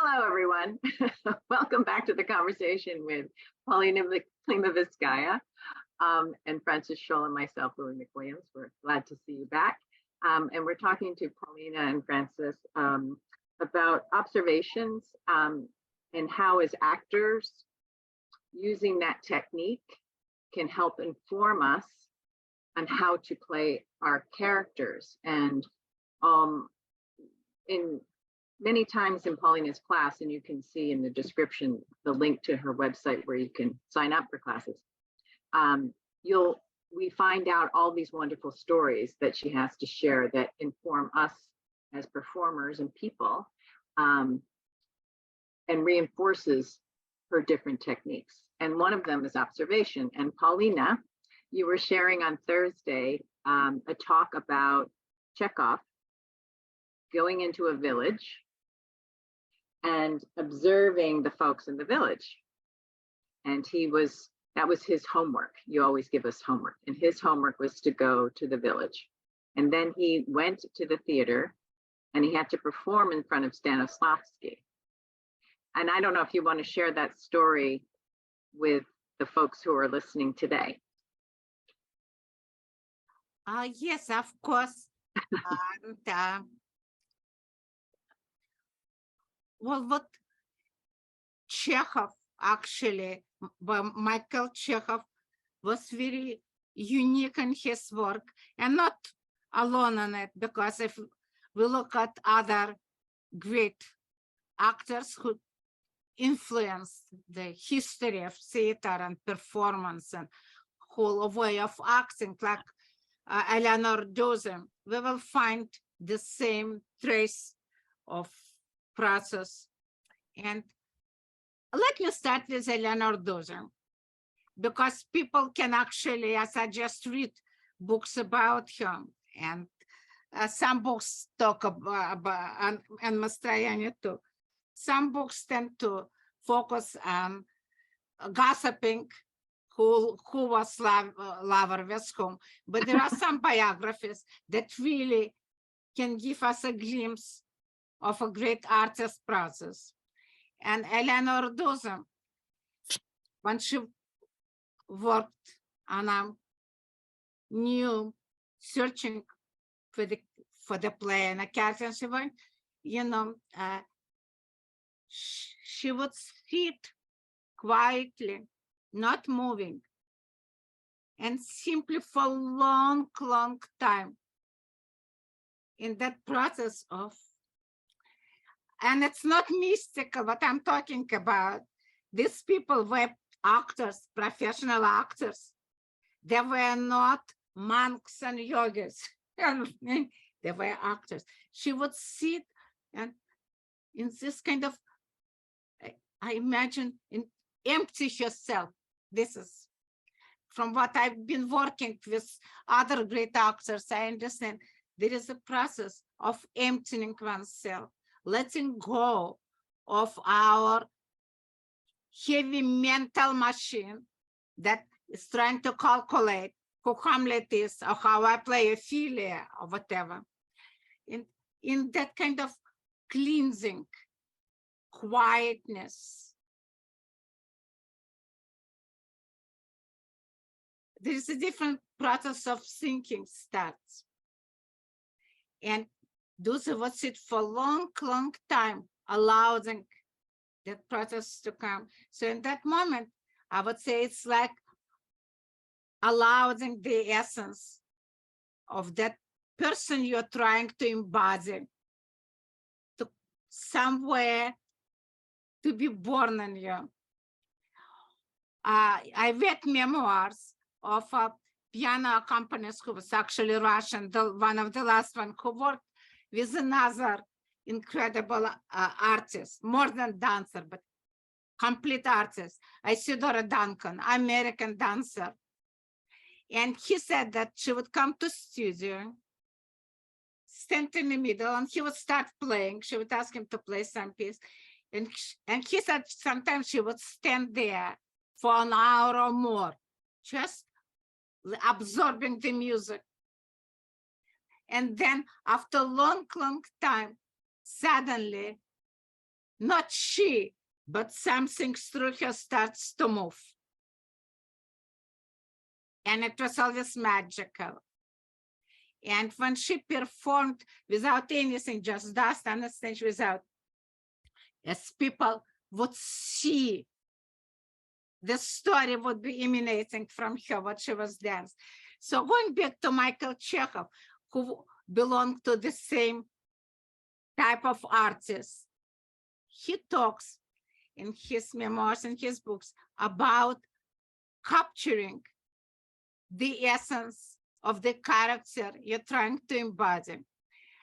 Hello, everyone. Welcome back to the conversation with Polina Klimovitskaya and Francis Scholl and myself, Louis McWilliams. We're glad to see you back. And we're talking to Polina and Francis about observations and how, as actors, using that technique can help inform us on how to play our characters. And in many times in Paulina's class, and you can see in the description the link to her website where you can sign up for classes, we find out all these wonderful stories that she has to share that inform us as performers and people, and reinforces her different techniques. And one of them is observation. And Polina, you were sharing on Thursday a talk about Chekhov going into a village and observing the folks in the village. And that was his homework. You always give us homework. And his homework was to go to the village. And then he went to the theater and he had to perform in front of Stanislavski. And I don't know if you want to share that story with the folks who are listening today. Yes, of course. Well, what Chekhov actually, Mikhail Chekhov, was very unique in his work, and not alone in it, because if we look at other great actors who influenced the history of theater and performance and whole way of acting, like Eleonora Duse, we will find the same trace of process. And let me start with Eleonora Duse, because people can actually, as I just read books about her, and some books talk about, and Mastroianni too. Some books tend to focus on gossiping, who was lover with whom, but there are some biographies that really can give us a glimpse of a great artist process. And Eleonora Duse, when she worked on a new searching for the play and a character, she went, she would sit quietly, not moving, and simply for a long, long time in that process of, and it's not mystical what I'm talking about. These people were actors, professional actors. They were not monks and yogis. They were actors. She would sit and in this kind of, I imagine, empty herself. This is from what I've been working with other great actors. I understand there is a process of emptying oneself, letting go of our heavy mental machine that is trying to calculate who Hamlet is or how I play Ophelia or whatever. In that kind of cleansing, quietness, there is a different process of thinking starts. And those who would sit for a long, long time, allowing that process to come. So in that moment, I would say it's like allowing the essence of that person you're trying to embody to somewhere to be born in you. I read memoirs of a piano accompanist who was actually Russian, one of the last one, who worked with another incredible artist, more than dancer, but complete artist, Isidora Duncan, American dancer. And he said that she would come to studio, stand in the middle, and he would start playing. She would ask him to play some piece. And he said sometimes she would stand there for an hour or more, just absorbing the music. And then after a long, long time, suddenly not she, but something through her starts to move. And it was always magical. And when she performed without anything, just dust on the stage without, as people would see, the story would be emanating from her, what she was dancing. So going back to Mikhail Chekhov, who belonged to the same type of artist, he talks in his memoirs and his books about capturing the essence of the character you're trying to embody.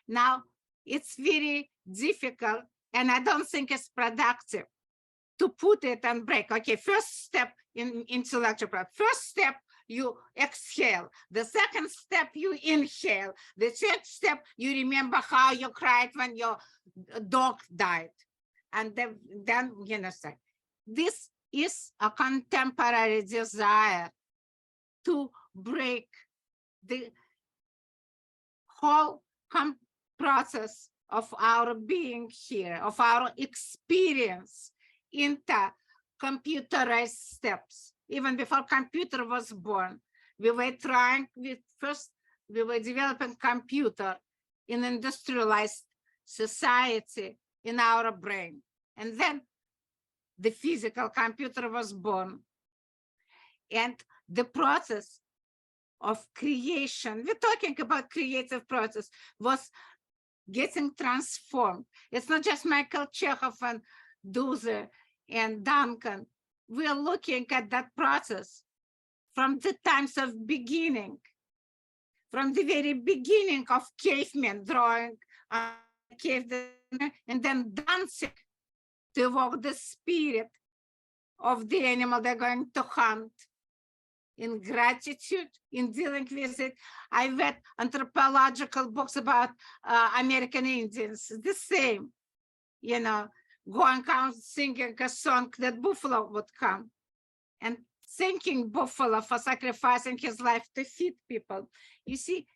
Now, it's very difficult, and I don't think it's productive to put it and break. Okay, first step in intellectual practice. First step, you exhale. The second step, you inhale. The third step, you remember how you cried when your dog died. And then you know, this is a contemporary desire to break the whole process of our being here, of our experience into computerized steps. Even before computer was born, we were developing computer in industrialized society in our brain. And then the physical computer was born. And the process of creation, we're talking about creative process, was getting transformed. It's not just Mikhail Chekhov and Duse and Duncan. We're looking at that process from the times of beginning, from the very beginning of cavemen drawing cave and then dancing to evoke the spirit of the animal they're going to hunt. In gratitude, in dealing with it. I read anthropological books about American Indians, the same, you know, going out singing a song that buffalo would come and thanking buffalo for sacrificing his life to feed people. You see,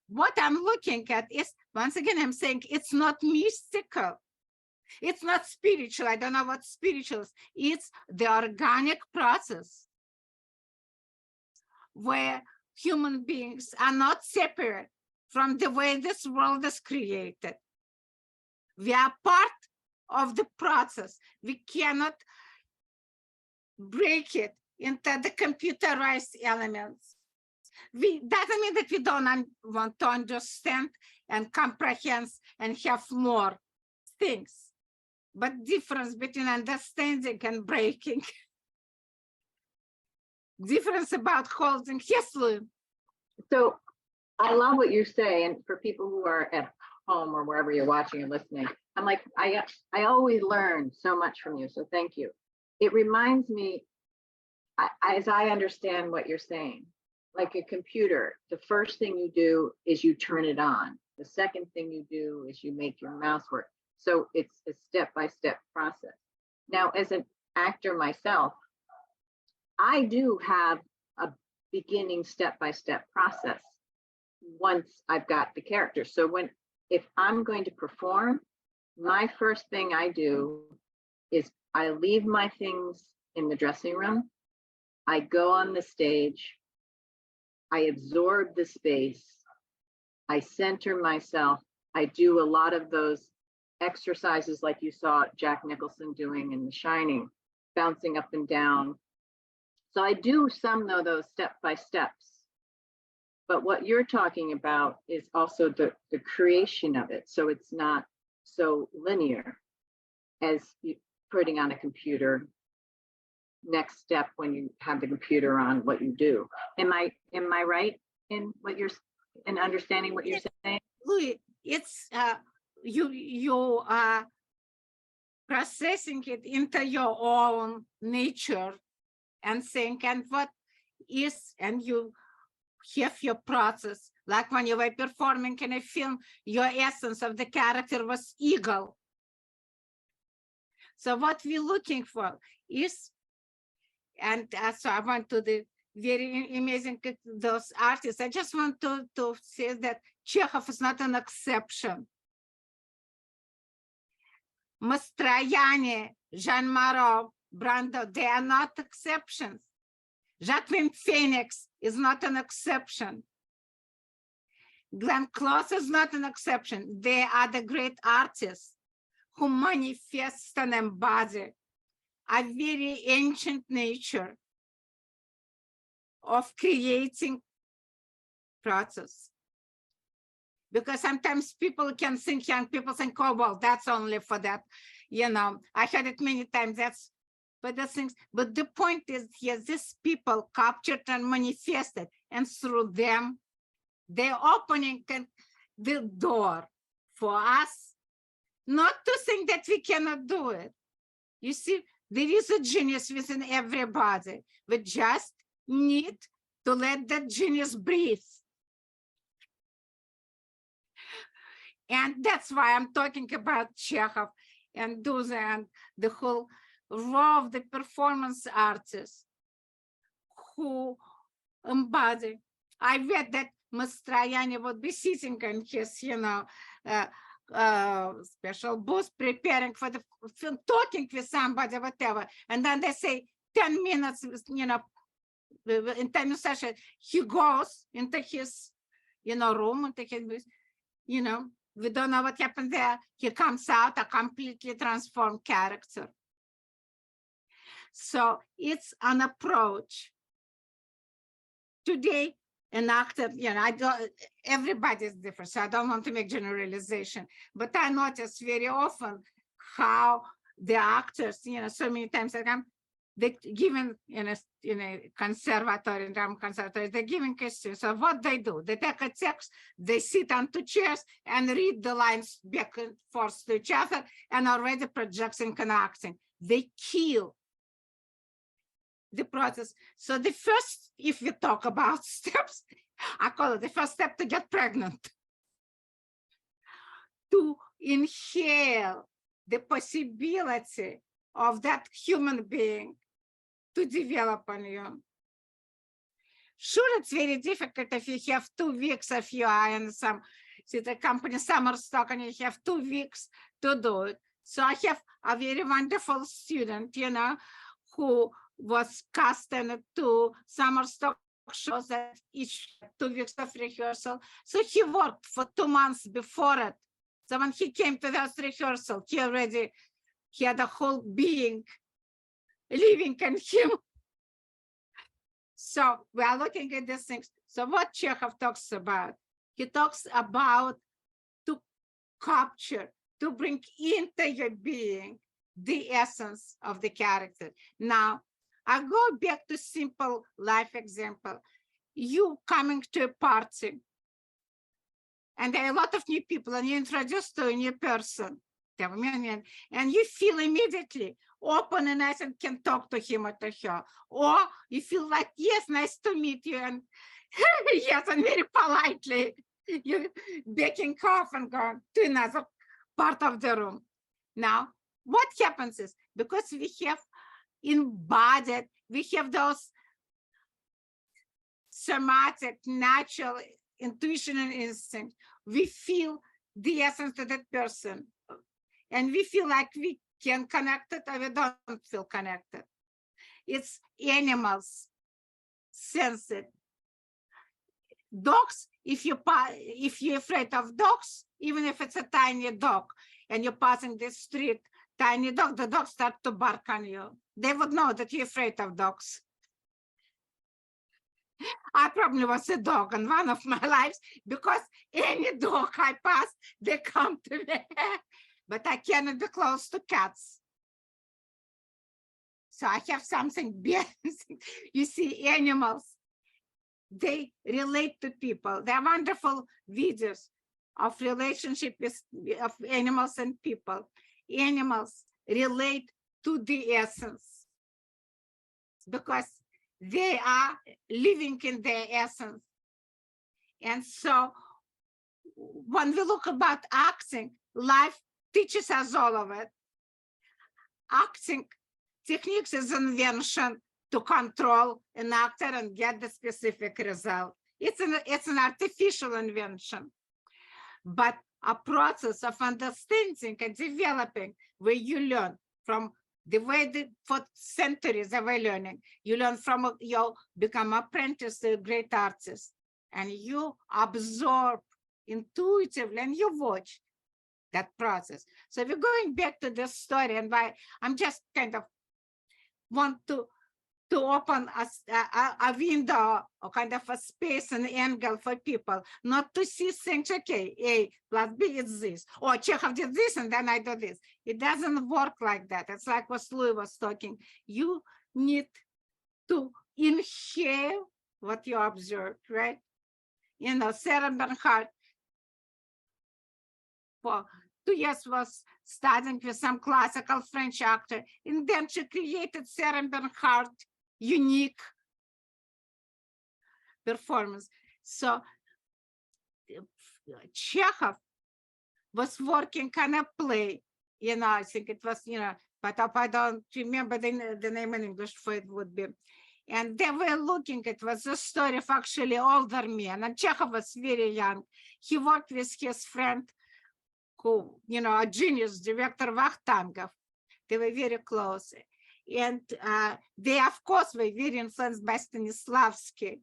what I'm looking at is, once again, I'm saying it's not mystical. It's not spiritual. I don't know what spiritual is. It's the organic process where human beings are not separate from the way this world is created. We are part of the process. We cannot break it into the computerized elements. Doesn't mean that we don't want to understand and comprehend and have more things, but difference between understanding and breaking. Difference about holding. Yes, Lou. So I love what you're saying. For people who are at home or wherever you're watching and listening, I'm like, I always learn so much from you. So thank you. It reminds me, as I understand what you're saying, like a computer, the first thing you do is you turn it on. The second thing you do is you make your mouse work. So it's a step-by-step process. Now, as an actor myself, I do have a beginning step-by-step process once I've got the character. So if I'm going to perform, my first thing I do is I leave my things in the dressing room. I go on the stage. I absorb the space. I center myself. I do a lot of those exercises like you saw Jack Nicholson doing in The Shining, bouncing up and down. So I do some of those step-by-steps. But what you're talking about is also the creation of it. So it's not so linear as you putting on a computer. Next step when you have the computer on, what you do. Am I right in what you're in understanding what you're saying? Louis, it's you are processing it into your own nature and think, and what is, and you have your process. Like when you were performing in a film, your essence of the character was eagle. So what we're looking for is, and so I want to the very amazing those artists. I just want to say that Chekhov is not an exception. Mastroianni, Jean Moreau, Brando, they are not exceptions. Jacqueline Phoenix is not an exception. Glenn Close is not an exception. They are the great artists who manifest and embody a very ancient nature of creating process. Because sometimes people can think, young people think, oh, well, that's only for that. You know, I heard it many times, that's for the things. But the point is, yes, these people captured and manifested, and through them, they're opening the door for us not to think that we cannot do it. You see, there is a genius within everybody. We just need to let that genius breathe. And that's why I'm talking about Chekhov and Duse and the whole row of the performance artists who embody. I read that Mastroianni would be sitting in his, special booth, preparing for the film, talking with somebody, whatever. And then they say 10 minutes, in time session, he goes into his, room, into his, we don't know what happened there. He comes out a completely transformed character. So it's an approach. Today, an actor, everybody is different, so I don't want to make generalization, but I notice very often how the actors, so many times they given in a conservatory, in drama conservatory, they're giving questions. So what they do, they take a text, they sit on two chairs and read the lines back and forth to each other, and already projecting and acting. They kill the process. So the first, if we talk about steps, I call it the first step to get pregnant. To inhale the possibility of that human being to develop on you. Sure, it's very difficult if you have 2 weeks, if you are in the company summer stock and you have 2 weeks to do it. So I have a very wonderful student, who was cast in 2 summer stock shows that each 2 weeks of rehearsal. So he worked for 2 months before it. So when he came to that rehearsal, he had a whole being living in him. So we are looking at these things. So what Chekhov talks about, he talks about to capture, to bring into your being the essence of the character. Now, I go back to simple life example. You coming to a party, and there are a lot of new people, and you're introduced to a new person, and you feel immediately open and nice and can talk to him or to her. Or you feel like, yes, nice to meet you, and yes, and very politely, you're backing off and going to another part of the room. Now, what happens is, because we have embodied, we have those somatic, natural intuition and instinct, we feel the essence of that person. And we feel like we can connect it or we don't feel connected. It's animals sense it. Dogs, if you're afraid of dogs, even if it's a tiny dog and you're passing the street, tiny dog, the dog starts to bark on you. They would know that you're afraid of dogs. I probably was a dog in one of my lives, because any dog I pass, they come to me. But I cannot be close to cats. So I have something bad. You see, animals, they relate to people. There are wonderful videos of relationship of animals and people. Animals relate to the essence because they are living in their essence. And so when we look about acting, life teaches us all of it. Acting techniques is an invention to control an actor and get the specific result. It's an artificial invention. But a process of understanding and developing where you learn from the way for centuries they were learning. You learn from, you become apprentice to a great artist, and you absorb intuitively and you watch that process. So we're going back to this story, and why I'm just kind of want to open a window or kind of a space and angle for people, not to see things, okay, A plus B is this, or Chekhov did this and then I do this. It doesn't work like that. It's like what Louis was talking. You need to inhale what you observed, right? You know, Sarah Bernhardt for 2 years was studying with some classical French actor, and then she created Sarah Bernhardt unique performance. So Chekhov was working on a play, you know, I think it was, you know, but I don't remember the name in English for it would be. And they were looking, it was a story of actually older men, and Chekhov was very young. He worked with his friend who, you know, a genius, director Vakhtangov. They were very close. And they, of course, were very influenced by Stanislavski,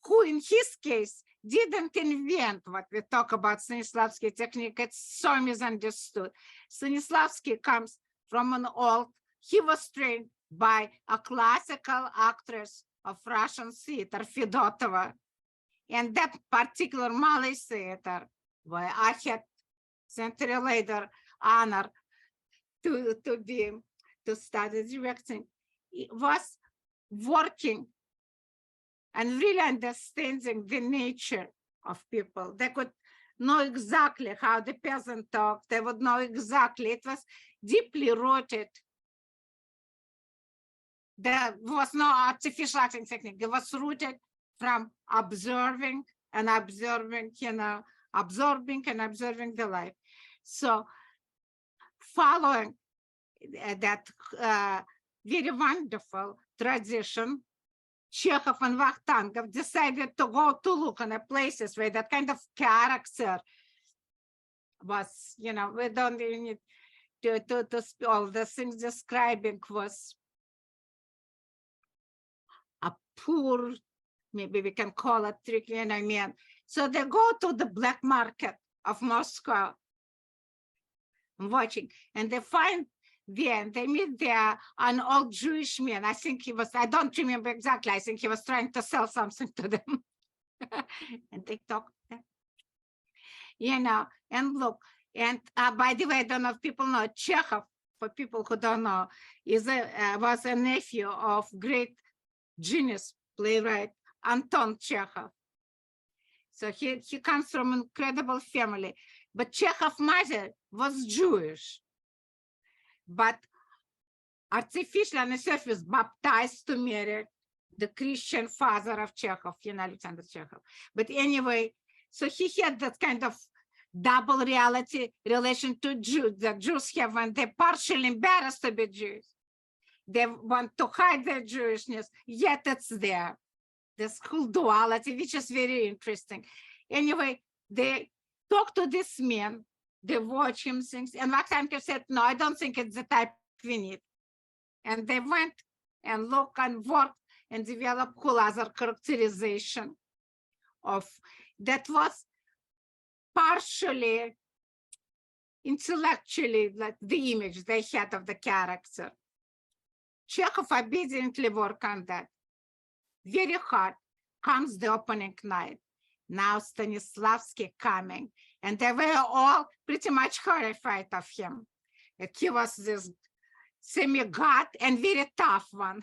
who in his case didn't invent what we talk about Stanislavski technique. It's so misunderstood. Stanislavski comes from an old, he was trained by a classical actress of Russian theater, Fedotova. And that particular Malay theater, where I had century later honor to study directing, it was working and really understanding the nature of people. They could know exactly how the peasant talked. They would know exactly. It was deeply rooted. There was no artificial acting technique. It was rooted from observing and observing, you know, absorbing and observing the life. So following that very wonderful tradition, Chekhov and Vakhtangov decided to go to look in places where that kind of character was, you know, we don't even need to all the things describing was a poor, maybe we can call it tricky, and I mean, so they go to the black market of Moscow watching, and they find there, and they meet there an old Jewish man. I think he was, I don't remember exactly, I think he was trying to sell something to them. And they talk, you know, and look, and by the way, I don't know if people know, Chekhov, for people who don't know, is was a nephew of great genius playwright Anton Chekhov. So he comes from an incredible family, but Chekhov's mother was Jewish, but artificially on the surface baptized to marry the Christian father of Chekhov, you know, Alexander Chekhov. But anyway, so he had that kind of double reality relation to Jews that Jews have when they're partially embarrassed to be Jews. They want to hide their Jewishness, yet it's there. This whole duality, which is very interesting. Anyway, they talk to this man, they watch him things, and Vakhtangov said, no, I don't think it's the type we need. And they went and looked and worked and developed whole other characterization of that was partially intellectually like the image they had of the character. Chekhov obediently worked on that. Very hard. Comes the opening night. Now Stanislavski coming, and they were all pretty much horrified of him. He was this semi-god and very tough one.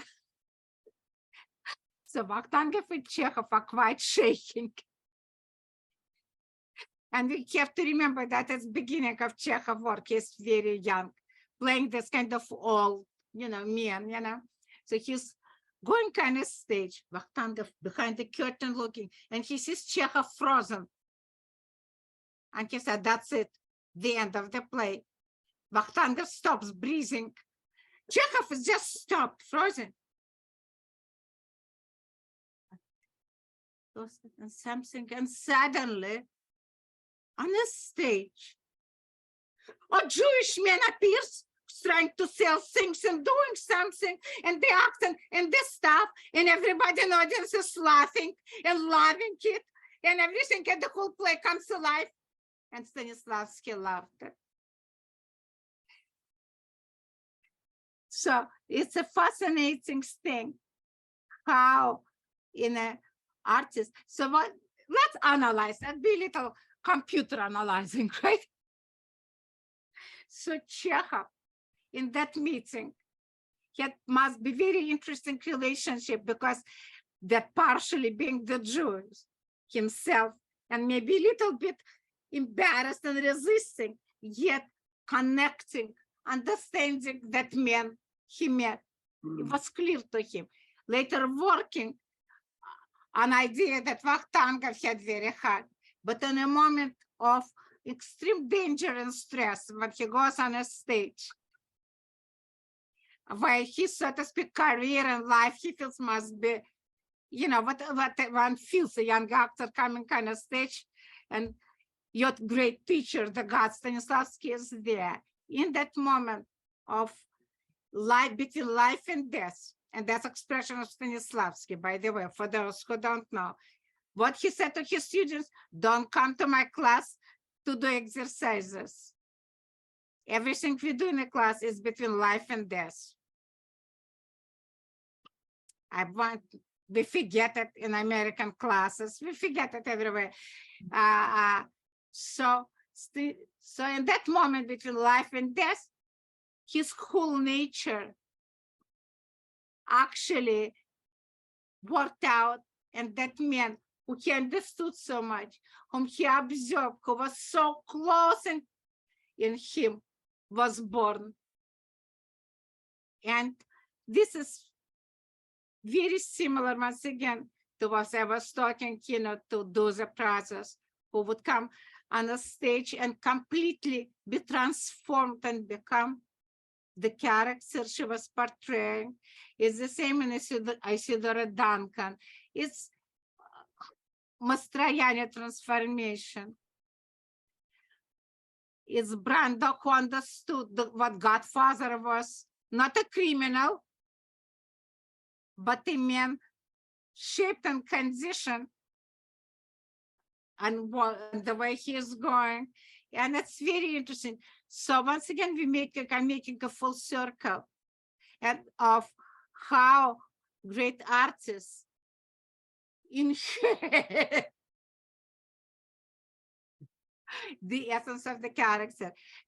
So Vakhtangov and Chekhov are quite shaking. And we have to remember that at the beginning of Chekhov work, he's very young, playing this kind of old, you know, man, you know. So he's going kind of stage, Vakhtangov behind the curtain looking, and he sees Chekhov frozen. And he said, that's it, the end of the play. Vakhtangov stops breathing. Chekhov is just stopped, frozen. And something, and suddenly on a stage, a Jewish man appears trying to sell things and doing something, and the accent and this stuff, and everybody in the audience is laughing and loving it, and everything, and the whole play comes alive. And Stanislavski loved it. So it's a fascinating thing how in an artist. So what? Let's analyze and be a little computer analyzing, right? So Chekhov, in that meeting, it must be very interesting relationship, because that partially being the Jew himself and maybe a little bit embarrassed and resisting, yet connecting, understanding that man he met. It was clear to him. Later working on idea that Vakhtangov had very hard, but in a moment of extreme danger and stress, when he goes on a stage, where his, so to speak, career and life, he feels must be, you know, what one feels, a young actor coming on a stage, and your great teacher, the God Stanislavski, is there. In that moment of life, between life and death, and that's expression of Stanislavski, by the way, for those who don't know. What he said to his students: don't come to my class to do exercises. Everything we do in the class is between life and death. We forget it in American classes. We forget it everywhere. So in that moment between life and death, his whole nature actually worked out, and that man who he understood so much, whom he observed, who was so close in him, was born. And this is very similar, once again, to what I was talking, you know, to do the process, who would come on a stage and completely be transformed and become the character she was portraying. It's the same in Isidora Duncan. It's Mastroianni transformation. It's Brando who understood what Godfather was, not a criminal, but a man shaped and conditioned and the way he is going. And it's very interesting. So once again, I'm making a full circle and of how great artists inherit the essence of the character.